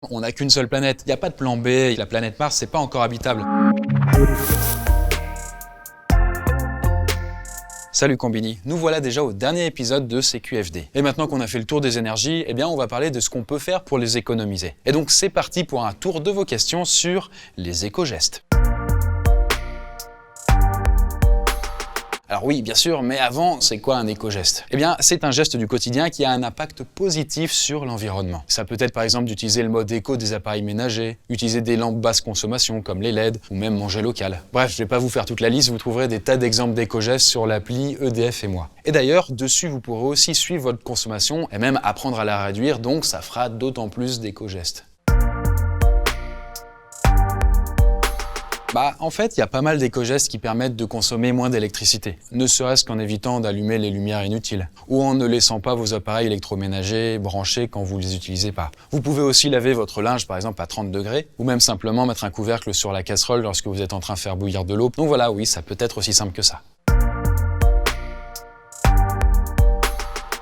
On n'a qu'une seule planète, il n'y a pas de plan B, la planète Mars, c'est pas encore habitable. Salut Combini, nous voilà déjà au dernier épisode de CQFD. Et maintenant qu'on a fait le tour des énergies, eh bien on va parler de ce qu'on peut faire pour les économiser. Et donc c'est parti pour un tour de vos questions sur les éco-gestes. Alors oui, bien sûr, mais avant, c'est quoi un éco-geste? Eh bien, c'est un geste du quotidien qui a un impact positif sur l'environnement. Ça peut être par exemple d'utiliser le mode éco des appareils ménagers, utiliser des lampes basse consommation comme les LED, ou même manger local. Bref, je vais pas vous faire toute la liste, vous trouverez des tas d'exemples d'éco-gestes sur l'appli EDF et moi. Et d'ailleurs, dessus, vous pourrez aussi suivre votre consommation et même apprendre à la réduire, donc ça fera d'autant plus d'éco-gestes. En fait, il y a pas mal d'éco-gestes qui permettent de consommer moins d'électricité, ne serait-ce qu'en évitant d'allumer les lumières inutiles, ou en ne laissant pas vos appareils électroménagers branchés quand vous ne les utilisez pas. Vous pouvez aussi laver votre linge, par exemple, à 30 degrés, ou même simplement mettre un couvercle sur la casserole lorsque vous êtes en train de faire bouillir de l'eau. Donc voilà, oui, ça peut être aussi simple que ça.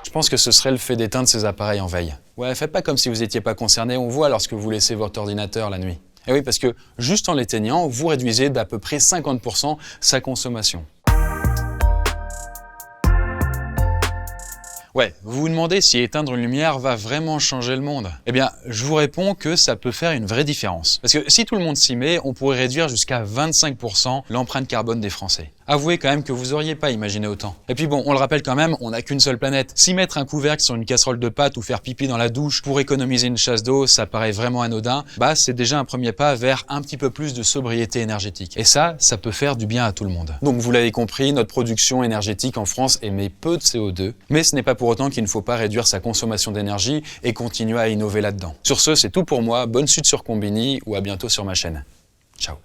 Je pense que ce serait le fait d'éteindre ces appareils en veille. Ouais, faites pas comme si vous n'étiez pas concerné, on voit lorsque vous laissez votre ordinateur la nuit. Et oui, parce que juste en l'éteignant, vous réduisez d'à peu près 50% sa consommation. Ouais, vous vous demandez si éteindre une lumière va vraiment changer le monde. Eh bien, je vous réponds que ça peut faire une vraie différence. Parce que si tout le monde s'y met, on pourrait réduire jusqu'à 25% l'empreinte carbone des Français. Avouez quand même que vous auriez pas imaginé autant. Et puis bon, on le rappelle quand même, on n'a qu'une seule planète. Si mettre un couvercle sur une casserole de pâtes ou faire pipi dans la douche pour économiser une chasse d'eau, ça paraît vraiment anodin, c'est déjà un premier pas vers un petit peu plus de sobriété énergétique. Et ça peut faire du bien à tout le monde. Donc vous l'avez compris, notre production énergétique en France émet peu de CO2, mais ce n'est pas pour autant qu'il ne faut pas réduire sa consommation d'énergie et continuer à innover là-dedans. Sur ce, c'est tout pour moi, bonne suite sur Combini ou à bientôt sur ma chaîne. Ciao.